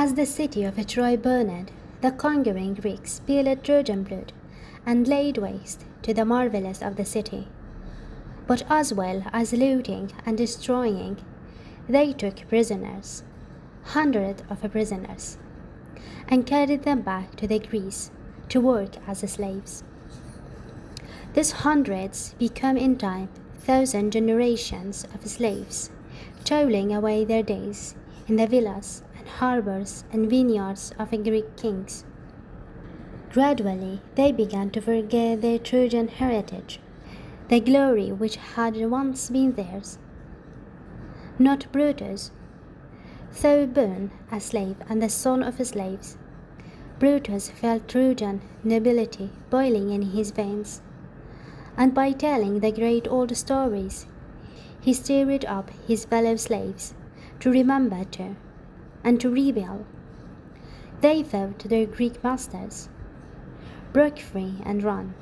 As the city of Troy burned, the conquering Greeks spilled Trojan blood and laid waste to the marvellous of the city. But as well as looting and destroying, they took prisoners, hundreds of prisoners, and carried them back to the Greece to work as slaves. These hundreds became in time 1,000 generations of slaves, toiling away their days in the villas and harbors and vineyards of Greek kings. Gradually, they began to forget their Trojan heritage, the glory which had once been theirs. Not Brutus, though born a slave and the son of slaves, Brutus felt Trojan nobility boiling in his veins, and by telling the great old stories, he stirred up his fellow slaves to remember too, and to rebel. They thought their Greek masters, broke free and ran.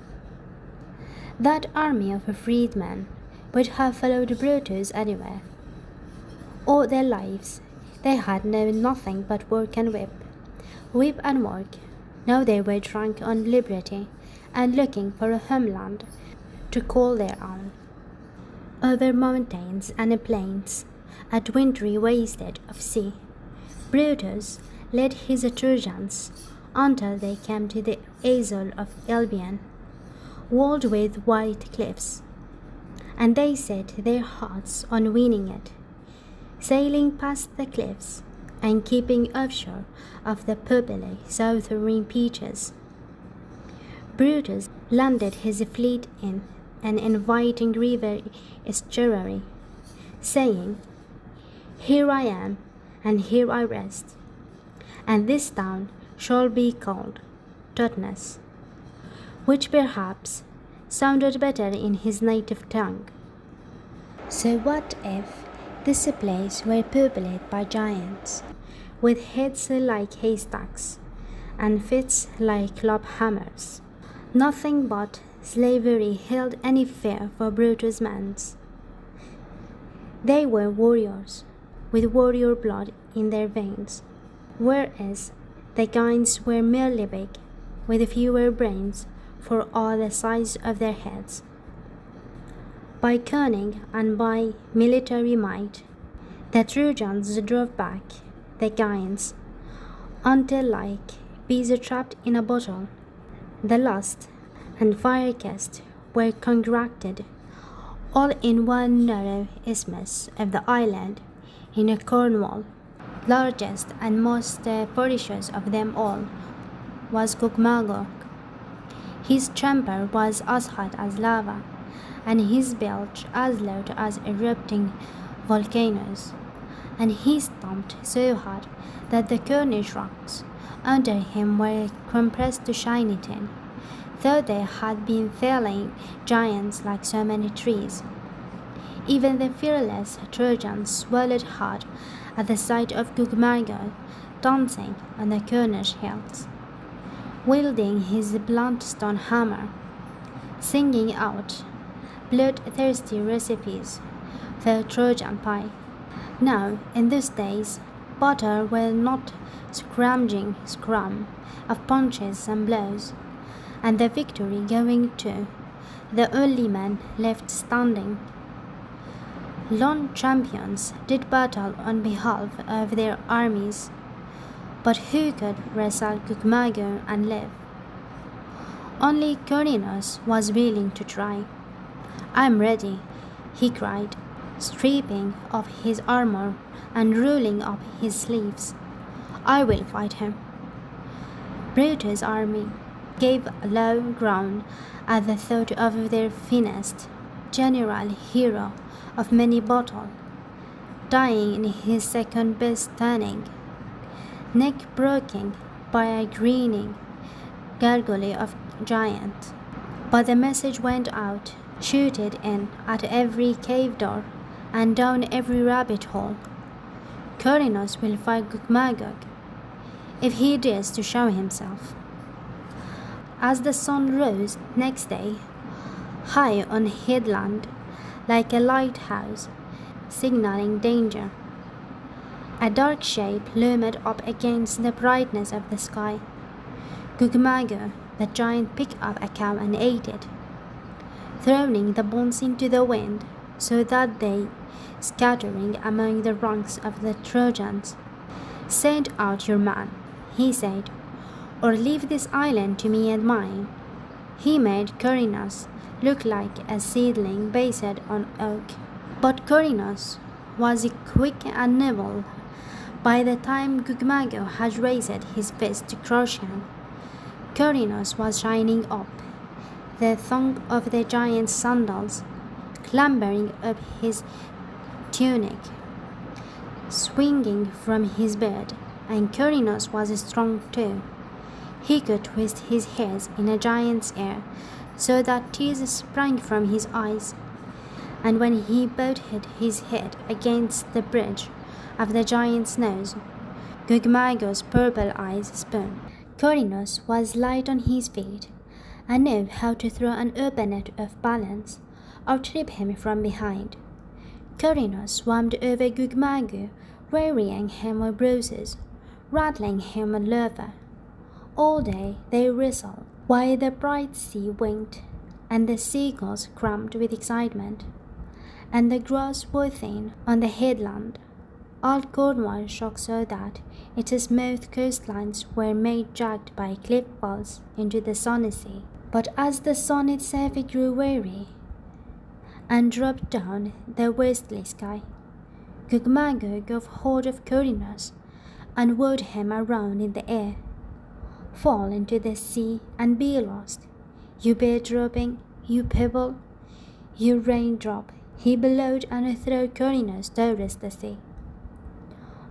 That army of freedmen would have followed Brutus anywhere. All their lives they had known nothing but work and whip, whip and work. Now they were drunk on liberty and looking for a homeland to call their own. Over mountains and plains, at wintry wasted of sea, Brutus led his Trojans until they came to the Isle of Albion, walled with white cliffs, and they set their hearts on winning it, sailing past the cliffs and keeping offshore of the purply southern beaches. Brutus landed his fleet in an inviting river estuary, saying, "Here I am, and here I rest, and this town shall be called Totnes," which perhaps sounded better in his native tongue. So what if this place were peopled by giants, with heads like haystacks, and fists like club hammers? Nothing but slavery held any fear for Brutus' men. They were warriors, with warrior blood in their veins, whereas the giants were merely big, with fewer brains for all the size of their heads. By cunning and by military might, the Trojans drove back the giants until, like bees trapped in a bottle, the lust and fire-cast were contracted all in one narrow isthmus of the island in Cornwall. Largest and most ferocious of them all was Gogmagog. His temper was as hot as lava, and his belch as loud as erupting volcanoes, and he stomped so hard that the Cornish rocks under him were compressed to shiny tin, though they had been felling giants like so many trees. Even the fearless Trojans swallowed hard at the sight of Gogmagog dancing on the Cornish hills, wielding his blunt stone hammer, singing out bloodthirsty recipes for Trojan pie. Now, in these days, butter will not scrum of punches and blows, and the victory going to the only man left standing. Lone champions did battle on behalf of their armies, but who could wrestle Gogmagog and live? Only Corinus was willing to try. "I'm ready," he cried, stripping off his armor and rolling up his sleeves. "I will fight him." Brutus' army gave a low groan at the thought of their finest general hero of many battles, dying in his second best turning, neck broken by a grinning gargoyle of giant. But the message went out, shooted in at every cave door and down every rabbit hole. Corinus will fight Gogmagog, if he dares to show himself. As the sun rose next day, high on headland, like a lighthouse, signaling danger, A dark shape loomed up against the brightness of the sky. Gogmagog, the giant, picked up a cow and ate it, throwing the bones into the wind so that they, scattering among the ranks of the Trojans. "Send out your man," he said, "or leave this island to me and mine." He made Corinos look like a seedling based on oak. But Corinos was quick and nimble. By the time Gogmagog had raised his fist to crush him, Corinos was shining up, the thong of the giant's sandals clambering up his tunic, swinging from his beard, and Corinos was strong too. He could twist his hairs in a giant's ear so that tears sprang from his eyes, and when he bowed his head against the bridge of the giant's nose, Gogmagog's purple eyes spun. Corinos was light on his feet and knew how to throw an open net of balance or trip him from behind. Corinos swarmed over Gogmagog, wearying him with bruises, rattling him with lava. All day they wrestled, while the bright sea winked, and the seagulls cramped with excitement, and the grass was thin on the headland. All Cornwall shook so that its smooth coastlines were made jagged by cliff falls into the sunny sea. But as the sun itself grew weary and dropped down the westly sky, Gogmagog got hold of Corinos and whirled him around in the air. "Fall into the sea and be lost, you bear-dropping, you pebble, you raindrop," he bellowed, and threw Corinos towards the sea.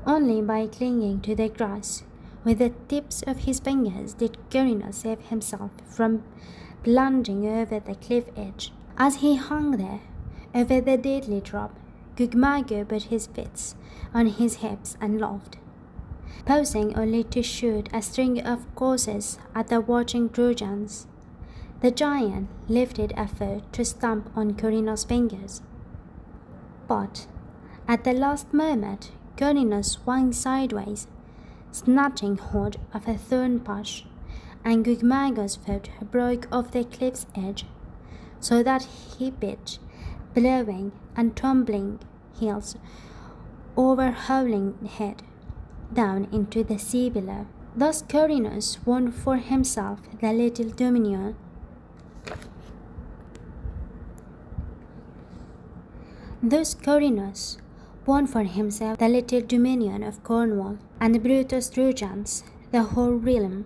Only by clinging to the grass with the tips of his fingers did Corinos save himself from plunging over the cliff edge. As he hung there, over the deadly drop, Gogmagog put his fists on his hips and laughed, pausing only to shoot a string of curses at the watching Trojans. The giant lifted a foot to stamp on Corinos' fingers, but at the last moment Corinos swung sideways, snatching hold of a thorn bush, and Gogmagog's foot broke off the cliff's edge, so that he pitched, blowing and tumbling heels over howling head, down into the sea below. Thus Corinos won for himself the little dominion. Of Cornwall, and Brutus Trojans, the whole realm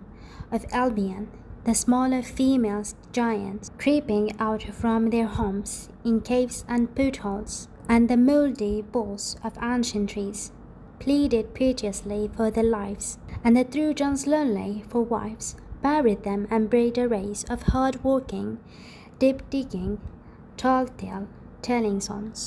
of Albion, the smaller female giants creeping out from their homes in caves and potholes, and the mouldy balls of ancient trees, pleaded piteously for their lives, and the Trojans, lonely for wives, buried them and bred a race of hard-working, deep-digging, tall-tale telling sons.